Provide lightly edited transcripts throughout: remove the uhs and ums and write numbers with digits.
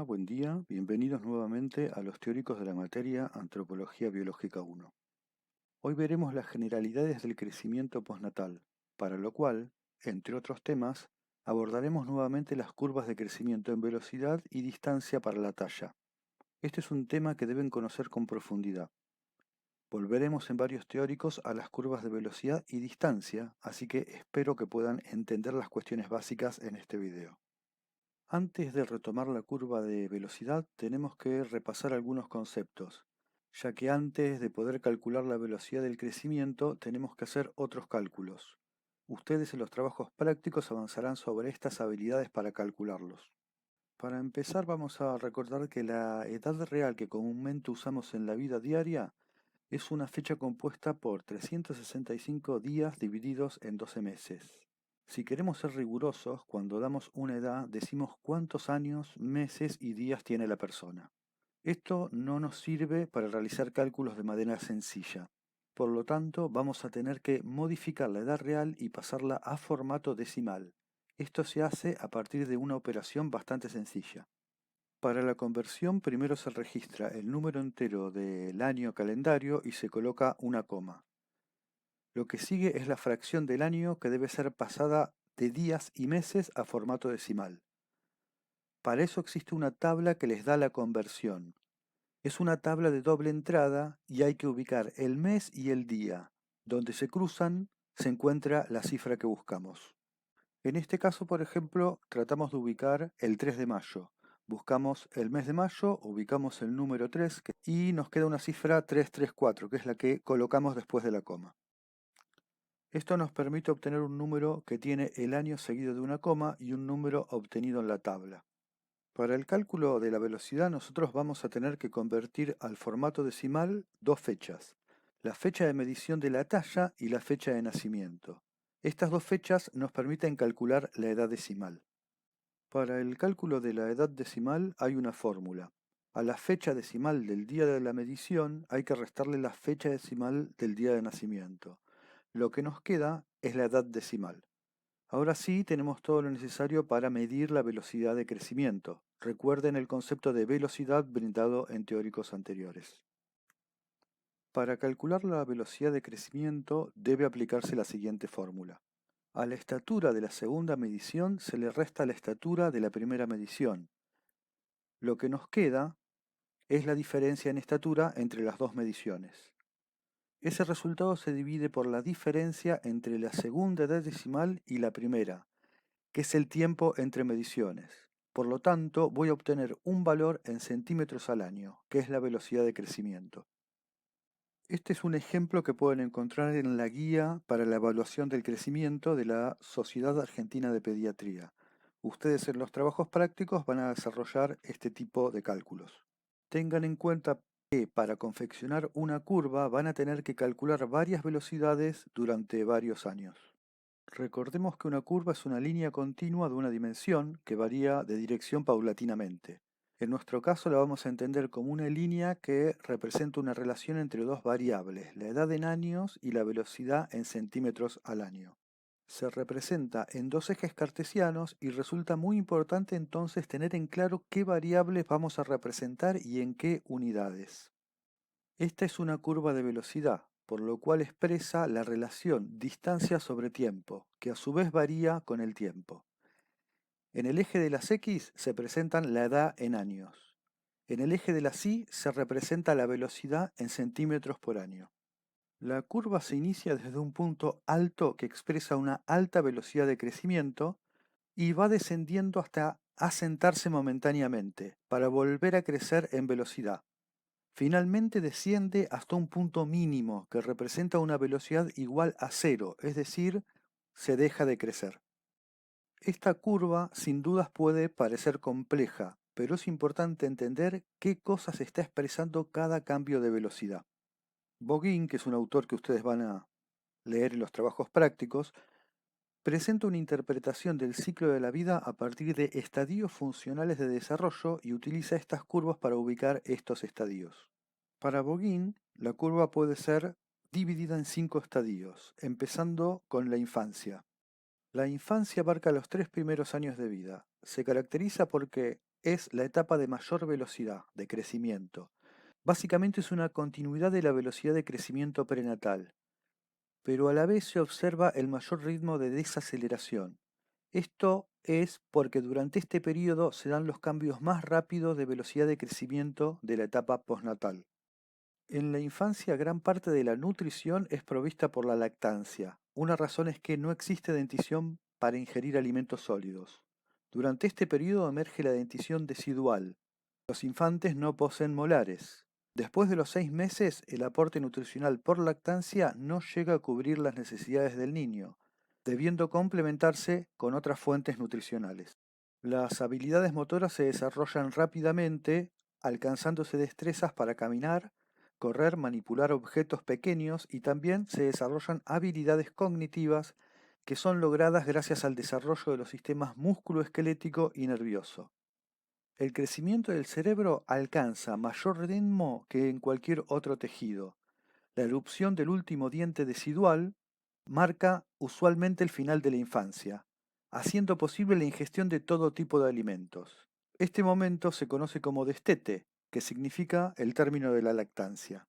Hola, buen día. Bienvenidos nuevamente a los teóricos de la materia Antropología Biológica 1. Hoy veremos las generalidades del crecimiento postnatal, para lo cual, entre otros temas, abordaremos nuevamente las curvas de crecimiento en velocidad y distancia para la talla. Este es un tema que deben conocer con profundidad. Volveremos en varios teóricos a las curvas de velocidad y distancia, así que espero que puedan entender las cuestiones básicas en este video. Antes de retomar la curva de velocidad, tenemos que repasar algunos conceptos, ya que antes de poder calcular la velocidad del crecimiento, tenemos que hacer otros cálculos. Ustedes en los trabajos prácticos avanzarán sobre estas habilidades para calcularlos. Para empezar, vamos a recordar que la edad real que comúnmente usamos en la vida diaria es una fecha compuesta por 365 días divididos en 12 meses. Si queremos ser rigurosos, cuando damos una edad decimos cuántos años, meses y días tiene la persona. Esto no nos sirve para realizar cálculos de manera sencilla. Por lo tanto, vamos a tener que modificar la edad real y pasarla a formato decimal. Esto se hace a partir de una operación bastante sencilla. Para la conversión, primero se registra el número entero del año calendario y se coloca una coma. Lo que sigue es la fracción del año que debe ser pasada de días y meses a formato decimal. Para eso existe una tabla que les da la conversión. Es una tabla de doble entrada y hay que ubicar el mes y el día. Donde se cruzan se encuentra la cifra que buscamos. En este caso, por ejemplo, tratamos de ubicar el 3 de mayo. Buscamos el mes de mayo, ubicamos el número 3 y nos queda una cifra 334, que es la que colocamos después de la coma. Esto nos permite obtener un número que tiene el año seguido de una coma y un número obtenido en la tabla. Para el cálculo de la velocidad nosotros vamos a tener que convertir al formato decimal dos fechas, la fecha de medición de la talla y la fecha de nacimiento. Estas dos fechas nos permiten calcular la edad decimal. Para el cálculo de la edad decimal hay una fórmula. A la fecha decimal del día de la medición hay que restarle la fecha decimal del día de nacimiento. Lo que nos queda es la edad decimal. Ahora sí tenemos todo lo necesario para medir la velocidad de crecimiento. Recuerden el concepto de velocidad brindado en teóricos anteriores. Para calcular la velocidad de crecimiento debe aplicarse la siguiente fórmula. A la estatura de la segunda medición se le resta la estatura de la primera medición. Lo que nos queda es la diferencia en estatura entre las dos mediciones. Ese resultado se divide por la diferencia entre la segunda edad decimal y la primera, que es el tiempo entre mediciones. Por lo tanto, voy a obtener un valor en centímetros al año, que es la velocidad de crecimiento. Este es un ejemplo que pueden encontrar en la guía para la evaluación del crecimiento de la Sociedad Argentina de Pediatría. Ustedes en los trabajos prácticos van a desarrollar este tipo de cálculos. Tengan en cuenta que para confeccionar una curva van a tener que calcular varias velocidades durante varios años. Recordemos que una curva es una línea continua de una dimensión que varía de dirección paulatinamente. En nuestro caso la vamos a entender como una línea que representa una relación entre dos variables, la edad en años y la velocidad en centímetros al año. Se representa en dos ejes cartesianos y resulta muy importante entonces tener en claro qué variables vamos a representar y en qué unidades. Esta es una curva de velocidad, por lo cual expresa la relación distancia sobre tiempo, que a su vez varía con el tiempo. En el eje de las X se presentan la edad en años. En el eje de las Y se representa la velocidad en centímetros por año. La curva se inicia desde un punto alto que expresa una alta velocidad de crecimiento y va descendiendo hasta asentarse momentáneamente, para volver a crecer en velocidad. Finalmente desciende hasta un punto mínimo que representa una velocidad igual a cero, es decir, se deja de crecer. Esta curva sin dudas puede parecer compleja, pero es importante entender qué cosas está expresando cada cambio de velocidad. Bogin, que es un autor que ustedes van a leer en los trabajos prácticos, presenta una interpretación del ciclo de la vida a partir de estadios funcionales de desarrollo y utiliza estas curvas para ubicar estos estadios. Para Bogin, la curva puede ser dividida en 5 estadios, empezando con la infancia. La infancia abarca los 3 primeros años de vida. Se caracteriza porque es la etapa de mayor velocidad de crecimiento. Básicamente es una continuidad de la velocidad de crecimiento prenatal, pero a la vez se observa el mayor ritmo de desaceleración. Esto es porque durante este periodo se dan los cambios más rápidos de velocidad de crecimiento de la etapa postnatal. En la infancia, gran parte de la nutrición es provista por la lactancia. Una razón es que no existe dentición para ingerir alimentos sólidos. Durante este periodo emerge la dentición decidual. Los infantes no poseen molares. Después de los 6 meses, el aporte nutricional por lactancia no llega a cubrir las necesidades del niño, debiendo complementarse con otras fuentes nutricionales. Las habilidades motoras se desarrollan rápidamente, alcanzándose destrezas para caminar, correr, manipular objetos pequeños y también se desarrollan habilidades cognitivas que son logradas gracias al desarrollo de los sistemas músculo-esquelético y nervioso. El crecimiento del cerebro alcanza mayor ritmo que en cualquier otro tejido. La erupción del último diente decidual marca usualmente el final de la infancia, haciendo posible la ingestión de todo tipo de alimentos. Este momento se conoce como destete, que significa el término de la lactancia.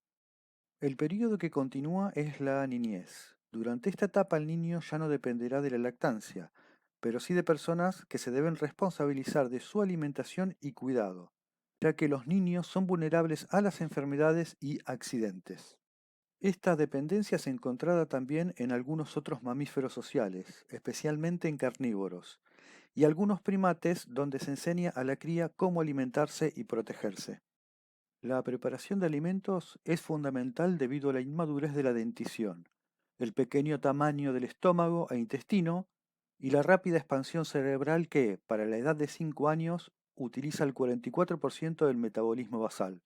El periodo que continúa es la niñez. Durante esta etapa el niño ya no dependerá de la lactancia, pero sí de personas que se deben responsabilizar de su alimentación y cuidado, ya que los niños son vulnerables a las enfermedades y accidentes. Esta dependencia se encontrada también en algunos otros mamíferos sociales, especialmente en carnívoros, y algunos primates donde se enseña a la cría cómo alimentarse y protegerse. La preparación de alimentos es fundamental debido a la inmadurez de la dentición, el pequeño tamaño del estómago e intestino y la rápida expansión cerebral que, para la edad de 5 años, utiliza el 44% del metabolismo basal.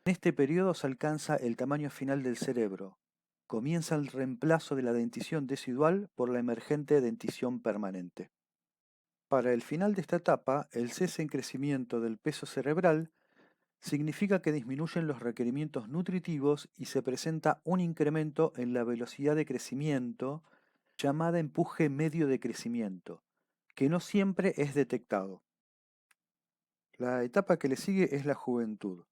En este periodo se alcanza el tamaño final del cerebro. Comienza el reemplazo de la dentición decidual por la emergente dentición permanente. Para el final de esta etapa, el cese en crecimiento del peso cerebral significa que disminuyen los requerimientos nutritivos y se presenta un incremento en la velocidad de crecimiento llamada empuje medio de crecimiento, que no siempre es detectado. La etapa que le sigue es la juventud.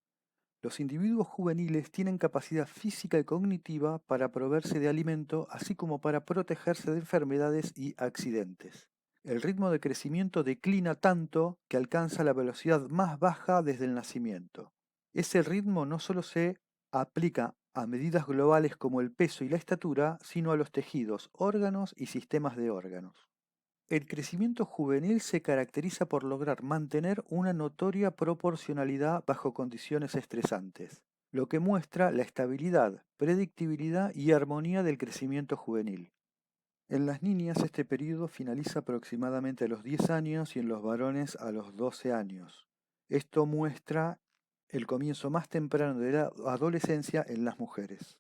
Los individuos juveniles tienen capacidad física y cognitiva para proveerse de alimento, así como para protegerse de enfermedades y accidentes. El ritmo de crecimiento declina tanto que alcanza la velocidad más baja desde el nacimiento. Ese ritmo no solo se aplica a medidas globales como el peso y la estatura, sino a los tejidos, órganos y sistemas de órganos. El crecimiento juvenil se caracteriza por lograr mantener una notoria proporcionalidad bajo condiciones estresantes, lo que muestra la estabilidad, predictibilidad y armonía del crecimiento juvenil. En las niñas este periodo finaliza aproximadamente a los 10 años y en los varones a los 12 años. Esto muestra el comienzo más temprano de la adolescencia en las mujeres.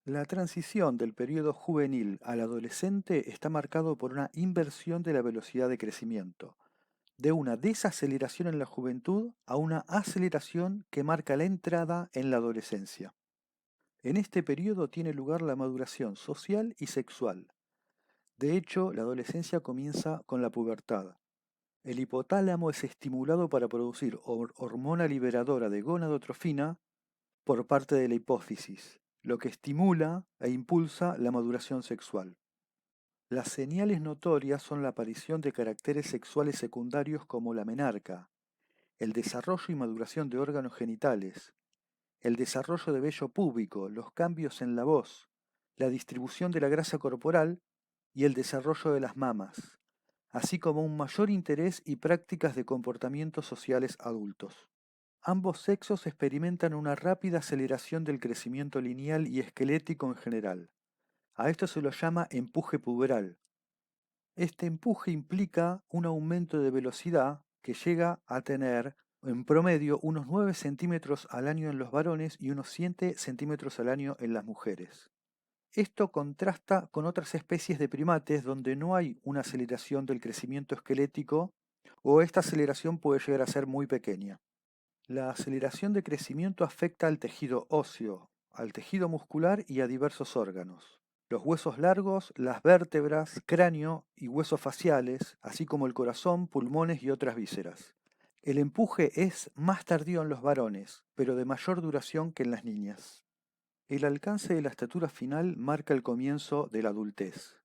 La transición del periodo juvenil al adolescente está marcado por una inversión de la velocidad de crecimiento, de una desaceleración en la juventud a una aceleración que marca la entrada en la adolescencia. En este periodo tiene lugar la maduración social y sexual. De hecho, la adolescencia comienza con la pubertad. El hipotálamo es estimulado para producir hormona liberadora de gonadotrofina por parte de la hipófisis, lo que estimula e impulsa la maduración sexual. Las señales notorias son la aparición de caracteres sexuales secundarios como la menarca, el desarrollo y maduración de órganos genitales, el desarrollo de vello púbico, los cambios en la voz, la distribución de la grasa corporal y el desarrollo de las mamas, así como un mayor interés y prácticas de comportamientos sociales adultos. Ambos sexos experimentan una rápida aceleración del crecimiento lineal y esquelético en general. A esto se lo llama empuje puberal. Este empuje implica un aumento de velocidad que llega a tener en promedio unos 9 centímetros al año en los varones y unos 7 centímetros al año en las mujeres. Esto contrasta con otras especies de primates donde no hay una aceleración del crecimiento esquelético o esta aceleración puede llegar a ser muy pequeña. La aceleración de crecimiento afecta al tejido óseo, al tejido muscular y a diversos órganos. Los huesos largos, las vértebras, cráneo y huesos faciales, así como el corazón, pulmones y otras vísceras. El empuje es más tardío en los varones, pero de mayor duración que en las niñas. El alcance de la estatura final marca el comienzo de la adultez.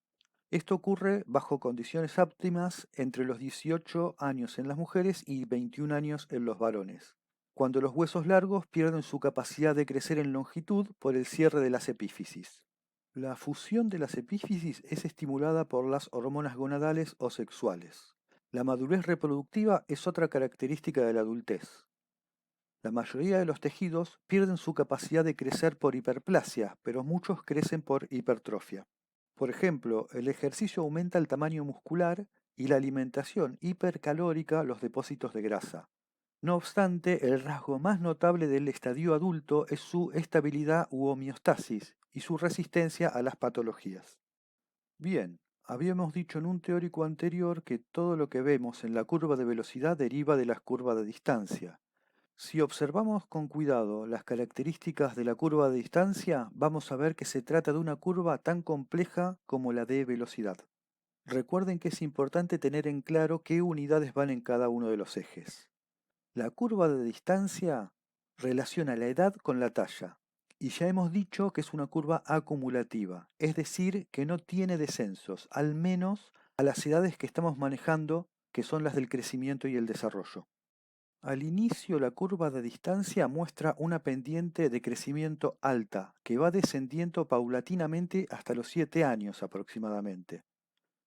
Esto ocurre bajo condiciones óptimas entre los 18 años en las mujeres y 21 años en los varones, cuando los huesos largos pierden su capacidad de crecer en longitud por el cierre de las epífisis. La fusión de las epífisis es estimulada por las hormonas gonadales o sexuales. La madurez reproductiva es otra característica de la adultez. La mayoría de los tejidos pierden su capacidad de crecer por hiperplasia, pero muchos crecen por hipertrofia. Por ejemplo, el ejercicio aumenta el tamaño muscular y la alimentación hipercalórica los depósitos de grasa. No obstante, el rasgo más notable del estadio adulto es su estabilidad u homeostasis y su resistencia a las patologías. Bien, habíamos dicho en un teórico anterior que todo lo que vemos en la curva de velocidad deriva de las curvas de distancia. Si observamos con cuidado las características de la curva de distancia, vamos a ver que se trata de una curva tan compleja como la de velocidad. Recuerden que es importante tener en claro qué unidades van en cada uno de los ejes. La curva de distancia relaciona la edad con la talla, y ya hemos dicho que es una curva acumulativa, es decir, que no tiene descensos, al menos a las edades que estamos manejando, que son las del crecimiento y el desarrollo. Al inicio, la curva de distancia muestra una pendiente de crecimiento alta, que va descendiendo paulatinamente hasta los 7 años aproximadamente,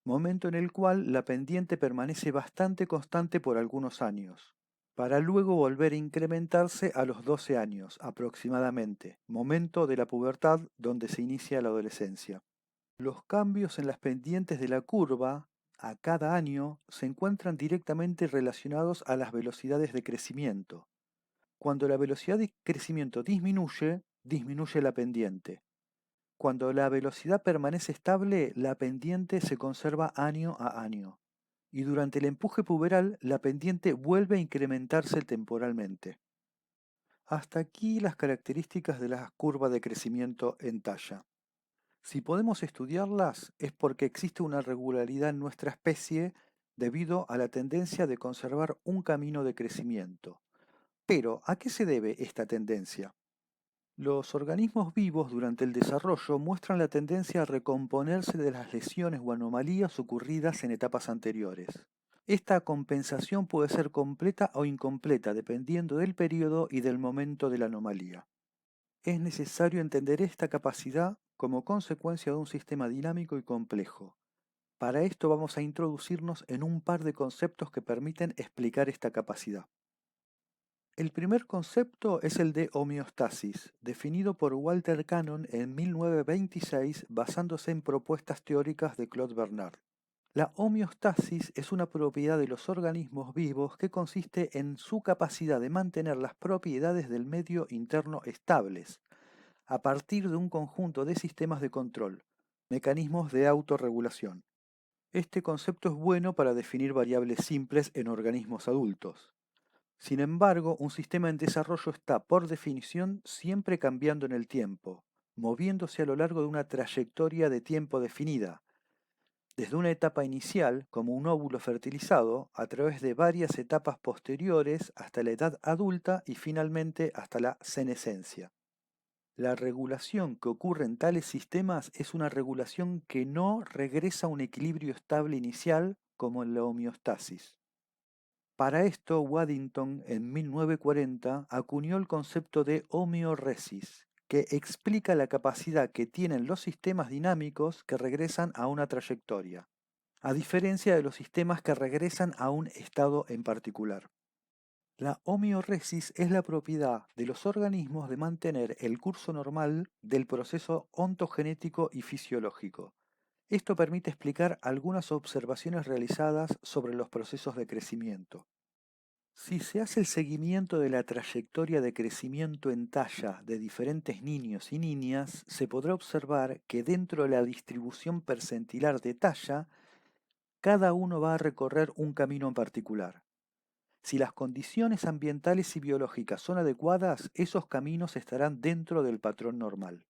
momento en el cual la pendiente permanece bastante constante por algunos años, para luego volver a incrementarse a los 12 años aproximadamente, momento de la pubertad donde se inicia la adolescencia. Los cambios en las pendientes de la curva a cada año se encuentran directamente relacionados a las velocidades de crecimiento. Cuando la velocidad de crecimiento disminuye, disminuye la pendiente. Cuando la velocidad permanece estable, la pendiente se conserva año a año. Y durante el empuje puberal, la pendiente vuelve a incrementarse temporalmente. Hasta aquí las características de la curva de crecimiento en talla. Si podemos estudiarlas es porque existe una regularidad en nuestra especie debido a la tendencia de conservar un camino de crecimiento. Pero, ¿a qué se debe esta tendencia? Los organismos vivos durante el desarrollo muestran la tendencia a recomponerse de las lesiones o anomalías ocurridas en etapas anteriores. Esta compensación puede ser completa o incompleta dependiendo del periodo y del momento de la anomalía. Es necesario entender esta capacidad como consecuencia de un sistema dinámico y complejo. Para esto vamos a introducirnos en un par de conceptos que permiten explicar esta capacidad. El primer concepto es el de homeostasis, definido por Walter Cannon en 1926 basándose en propuestas teóricas de Claude Bernard. La homeostasis es una propiedad de los organismos vivos que consiste en su capacidad de mantener las propiedades del medio interno estables, a partir de un conjunto de sistemas de control, mecanismos de autorregulación. Este concepto es bueno para definir variables simples en organismos adultos. Sin embargo, un sistema en desarrollo está, por definición, siempre cambiando en el tiempo, moviéndose a lo largo de una trayectoria de tiempo definida, desde una etapa inicial, como un óvulo fertilizado, a través de varias etapas posteriores hasta la edad adulta y finalmente hasta la senescencia. La regulación que ocurre en tales sistemas es una regulación que no regresa a un equilibrio estable inicial como en la homeostasis. Para esto, Waddington en 1940 acuñó el concepto de homeoresis, que explica la capacidad que tienen los sistemas dinámicos que regresan a una trayectoria, a diferencia de los sistemas que regresan a un estado en particular. La homeoresis es la propiedad de los organismos de mantener el curso normal del proceso ontogenético y fisiológico. Esto permite explicar algunas observaciones realizadas sobre los procesos de crecimiento. Si se hace el seguimiento de la trayectoria de crecimiento en talla de diferentes niños y niñas, se podrá observar que dentro de la distribución percentilar de talla, cada uno va a recorrer un camino en particular. Si las condiciones ambientales y biológicas son adecuadas, esos caminos estarán dentro del patrón normal.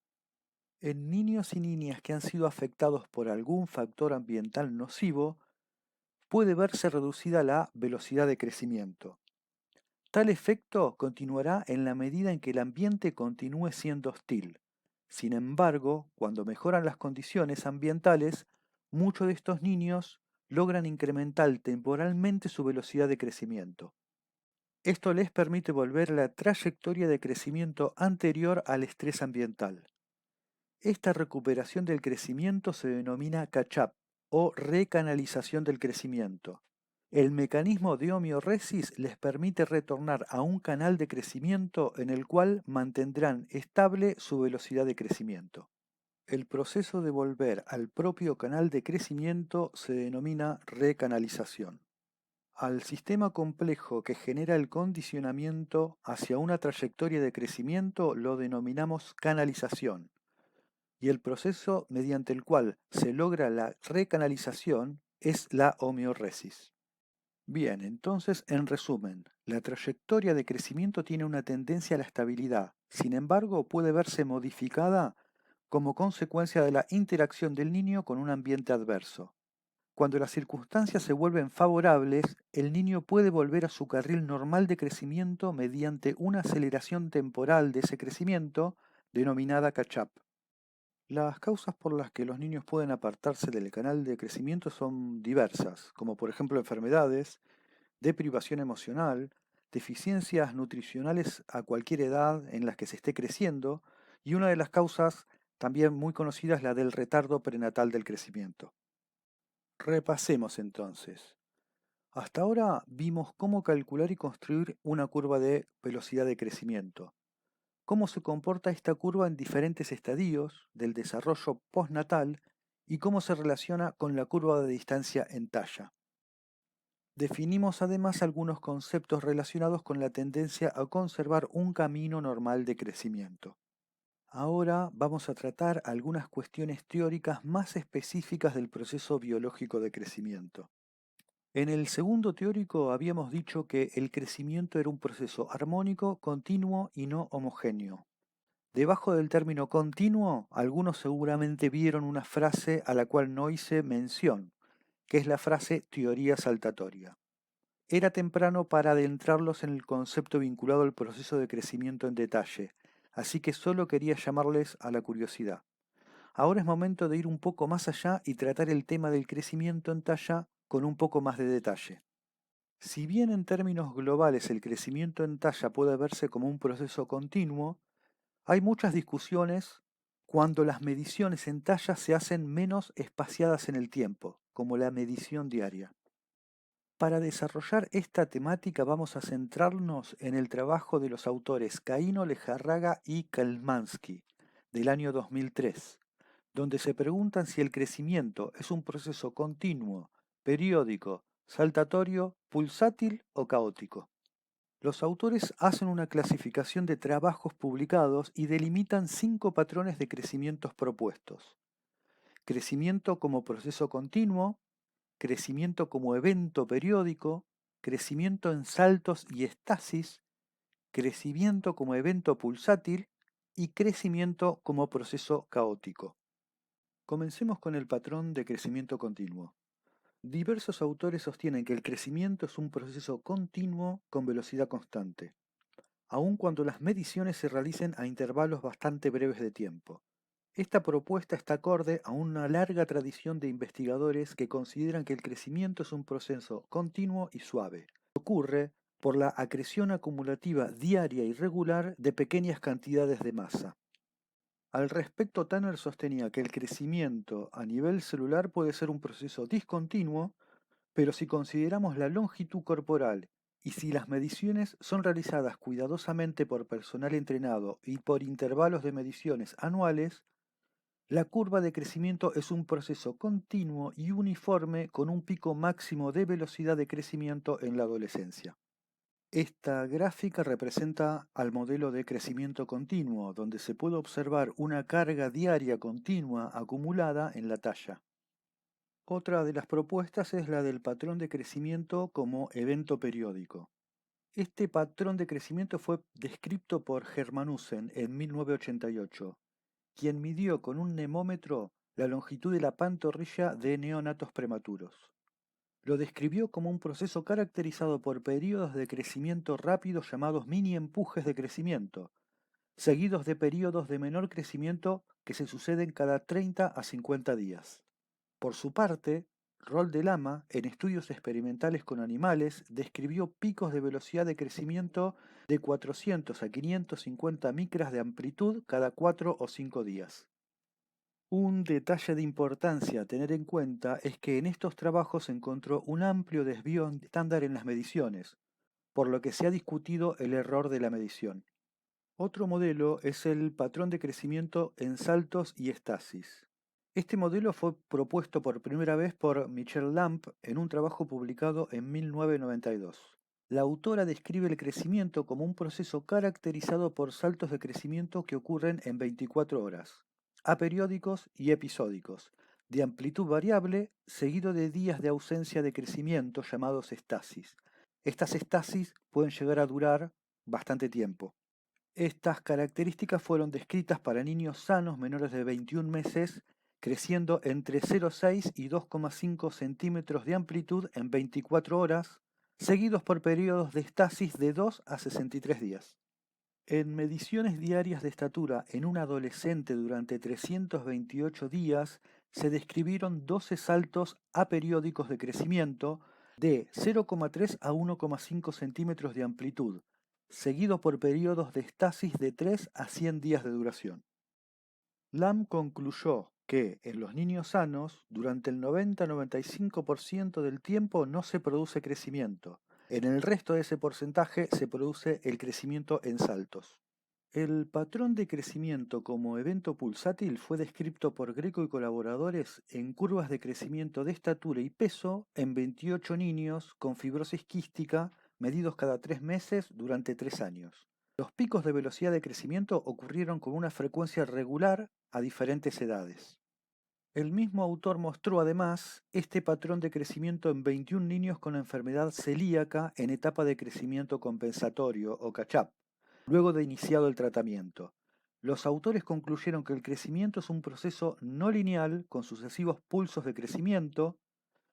En niños y niñas que han sido afectados por algún factor ambiental nocivo, puede verse reducida la velocidad de crecimiento. Tal efecto continuará en la medida en que el ambiente continúe siendo hostil. Sin embargo, cuando mejoran las condiciones ambientales, muchos de estos niños logran incrementar temporalmente su velocidad de crecimiento. Esto les permite volver a la trayectoria de crecimiento anterior al estrés ambiental. Esta recuperación del crecimiento se denomina catch-up o recanalización del crecimiento. El mecanismo de homeoresis les permite retornar a un canal de crecimiento en el cual mantendrán estable su velocidad de crecimiento. El proceso de volver al propio canal de crecimiento se denomina recanalización. Al sistema complejo que genera el condicionamiento hacia una trayectoria de crecimiento lo denominamos canalización, y el proceso mediante el cual se logra la recanalización es la homeoresis. Bien, entonces, en resumen, la trayectoria de crecimiento tiene una tendencia a la estabilidad, sin embargo, puede verse modificada como consecuencia de la interacción del niño con un ambiente adverso. Cuando las circunstancias se vuelven favorables, el niño puede volver a su carril normal de crecimiento mediante una aceleración temporal de ese crecimiento, denominada catch-up. Las causas por las que los niños pueden apartarse del canal de crecimiento son diversas, como por ejemplo enfermedades, deprivación emocional, deficiencias nutricionales a cualquier edad en las que se esté creciendo, y una de las causas también muy conocida es la del retardo prenatal del crecimiento. Repasemos entonces. Hasta ahora vimos cómo calcular y construir una curva de velocidad de crecimiento, cómo se comporta esta curva en diferentes estadios del desarrollo postnatal y cómo se relaciona con la curva de distancia en talla. Definimos además algunos conceptos relacionados con la tendencia a conservar un camino normal de crecimiento. Ahora vamos a tratar algunas cuestiones teóricas más específicas del proceso biológico de crecimiento. En el segundo teórico habíamos dicho que el crecimiento era un proceso armónico, continuo y no homogéneo. Debajo del término continuo, algunos seguramente vieron una frase a la cual no hice mención, que es la frase teoría saltatoria. Era temprano para adentrarlos en el concepto vinculado al proceso de crecimiento en detalle, así que solo quería llamarles a la curiosidad. Ahora es momento de ir un poco más allá y tratar el tema del crecimiento en talla con un poco más de detalle. Si bien en términos globales el crecimiento en talla puede verse como un proceso continuo, hay muchas discusiones cuando las mediciones en talla se hacen menos espaciadas en el tiempo, como la medición diaria. Para desarrollar esta temática vamos a centrarnos en el trabajo de los autores Caíno Lejarraga y Kalmansky, del año 2003, donde se preguntan si el crecimiento es un proceso continuo, periódico, saltatorio, pulsátil o caótico. Los autores hacen una clasificación de trabajos publicados y delimitan 5 patrones de crecimientos propuestos. Crecimiento como proceso continuo, crecimiento como evento periódico, crecimiento en saltos y estasis, crecimiento como evento pulsátil y crecimiento como proceso caótico. Comencemos con el patrón de crecimiento continuo. Diversos autores sostienen que el crecimiento es un proceso continuo con velocidad constante, aun cuando las mediciones se realicen a intervalos bastante breves de tiempo. Esta propuesta está acorde a una larga tradición de investigadores que consideran que el crecimiento es un proceso continuo y suave. Ocurre por la acreción acumulativa diaria y regular de pequeñas cantidades de masa. Al respecto, Tanner sostenía que el crecimiento a nivel celular puede ser un proceso discontinuo, pero si consideramos la longitud corporal y si las mediciones son realizadas cuidadosamente por personal entrenado y por intervalos de mediciones anuales, la curva de crecimiento es un proceso continuo y uniforme con un pico máximo de velocidad de crecimiento en la adolescencia. Esta gráfica representa al modelo de crecimiento continuo, donde se puede observar una carga diaria continua acumulada en la talla. Otra de las propuestas es la del patrón de crecimiento como evento periódico. Este patrón de crecimiento fue descrito por Hermansen en 1988, quien midió con un nemómetro la longitud de la pantorrilla de neonatos prematuros. Lo describió como un proceso caracterizado por periodos de crecimiento rápido llamados mini empujes de crecimiento, seguidos de periodos de menor crecimiento que se suceden cada 30 a 50 días. Por su parte, Roald de Lama, en estudios experimentales con animales, describió picos de velocidad de crecimiento de 400 a 550 micras de amplitud cada 4 o 5 días. Un detalle de importancia a tener en cuenta es que en estos trabajos se encontró un amplio desvío estándar en las mediciones, por lo que se ha discutido el error de la medición. Otro modelo es el patrón de crecimiento en saltos y estasis. Este modelo fue propuesto por primera vez por Michelle Lamp en un trabajo publicado en 1992. La autora describe el crecimiento como un proceso caracterizado por saltos de crecimiento que ocurren en 24 horas, aperiódicos y episódicos, de amplitud variable, seguido de días de ausencia de crecimiento llamados estasis. Estas estasis pueden llegar a durar bastante tiempo. Estas características fueron descritas para niños sanos menores de 21 meses, creciendo entre 0,6 y 2,5 centímetros de amplitud en 24 horas, seguidos por periodos de estasis de 2 a 63 días. En mediciones diarias de estatura en un adolescente durante 328 días se describieron 12 saltos aperiódicos de crecimiento de 0,3 a 1,5 centímetros de amplitud, seguido por periodos de estasis de 3 a 100 días de duración. Lam concluyó que en los niños sanos, durante el 90-95% del tiempo no se produce crecimiento. En el resto de ese porcentaje se produce el crecimiento en saltos. El patrón de crecimiento como evento pulsátil fue descrito por Greco y colaboradores en curvas de crecimiento de estatura y peso en 28 niños con fibrosis quística medidos cada 3 meses durante 3 años. Los picos de velocidad de crecimiento ocurrieron con una frecuencia regular a diferentes edades. El mismo autor mostró además este patrón de crecimiento en 21 niños con enfermedad celíaca en etapa de crecimiento compensatorio o catch-up, luego de iniciado el tratamiento. Los autores concluyeron que el crecimiento es un proceso no lineal con sucesivos pulsos de crecimiento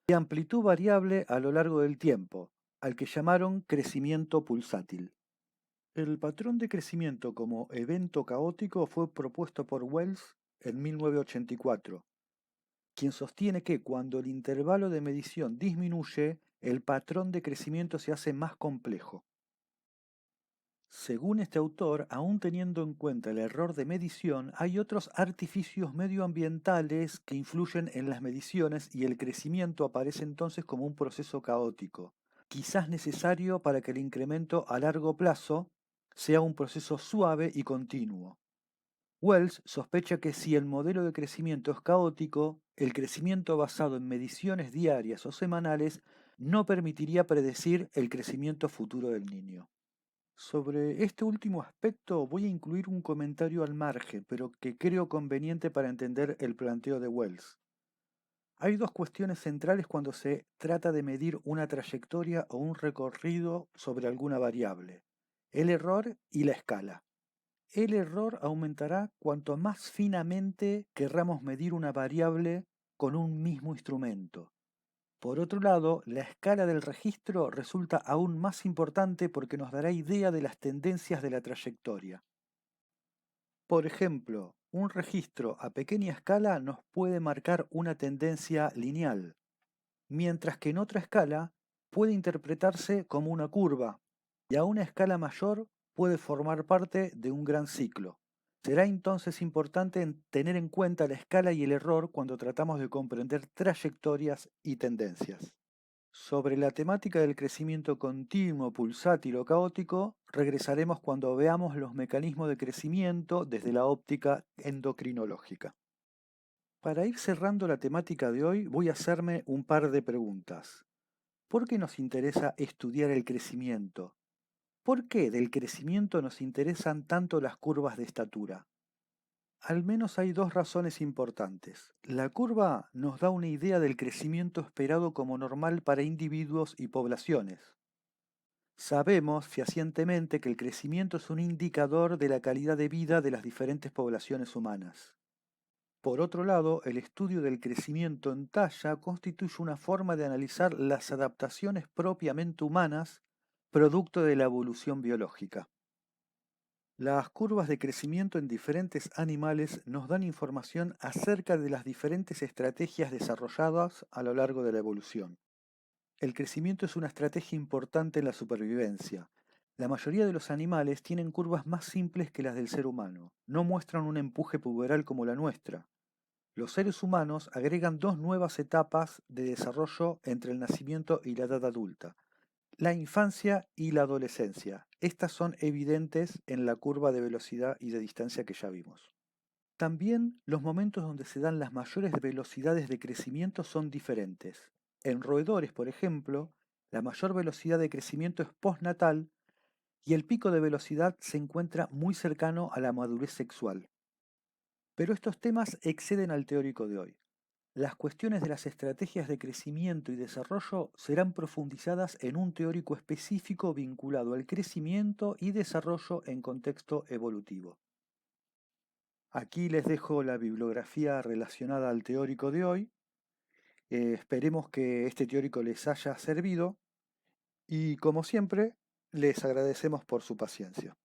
de amplitud variable a lo largo del tiempo, al que llamaron crecimiento pulsátil. El patrón de crecimiento como evento caótico fue propuesto por Wells en 1984, quien sostiene que cuando el intervalo de medición disminuye, el patrón de crecimiento se hace más complejo. Según este autor, aún teniendo en cuenta el error de medición, hay otros artificios medioambientales que influyen en las mediciones y el crecimiento aparece entonces como un proceso caótico, quizás necesario para que el incremento a largo plazo sea un proceso suave y continuo. Wells sospecha que si el modelo de crecimiento es caótico, el crecimiento basado en mediciones diarias o semanales no permitiría predecir el crecimiento futuro del niño. Sobre este último aspecto voy a incluir un comentario al margen, pero que creo conveniente para entender el planteo de Wells. Hay dos cuestiones centrales cuando se trata de medir una trayectoria o un recorrido sobre alguna variable: el error y la escala. El error aumentará cuanto más finamente querramos medir una variable con un mismo instrumento. Por otro lado, la escala del registro resulta aún más importante porque nos dará idea de las tendencias de la trayectoria. Por ejemplo, un registro a pequeña escala nos puede marcar una tendencia lineal, mientras que en otra escala puede interpretarse como una curva, y a una escala mayor puede formar parte de un gran ciclo. Será entonces importante tener en cuenta la escala y el error cuando tratamos de comprender trayectorias y tendencias. Sobre la temática del crecimiento continuo, pulsátil o caótico, regresaremos cuando veamos los mecanismos de crecimiento desde la óptica endocrinológica. Para ir cerrando la temática de hoy, voy a hacerme un par de preguntas. ¿Por qué nos interesa estudiar el crecimiento? ¿Por qué del crecimiento nos interesan tanto las curvas de estatura? Al menos hay dos razones importantes. La curva nos da una idea del crecimiento esperado como normal para individuos y poblaciones. Sabemos fehacientemente que el crecimiento es un indicador de la calidad de vida de las diferentes poblaciones humanas. Por otro lado, el estudio del crecimiento en talla constituye una forma de analizar las adaptaciones propiamente humanas, producto de la evolución biológica. Las curvas de crecimiento en diferentes animales nos dan información acerca de las diferentes estrategias desarrolladas a lo largo de la evolución. El crecimiento es una estrategia importante en la supervivencia. La mayoría de los animales tienen curvas más simples que las del ser humano, no muestran un empuje puberal como la nuestra. Los seres humanos agregan dos nuevas etapas de desarrollo entre el nacimiento y la edad adulta: la infancia y la adolescencia. Estas son evidentes en la curva de velocidad y de distancia que ya vimos. También los momentos donde se dan las mayores velocidades de crecimiento son diferentes. En roedores, por ejemplo, la mayor velocidad de crecimiento es postnatal y el pico de velocidad se encuentra muy cercano a la madurez sexual. Pero estos temas exceden al teórico de hoy. Las cuestiones de las estrategias de crecimiento y desarrollo serán profundizadas en un teórico específico vinculado al crecimiento y desarrollo en contexto evolutivo. Aquí les dejo la bibliografía relacionada al teórico de hoy. Esperemos que este teórico les haya servido y, como siempre, les agradecemos por su paciencia.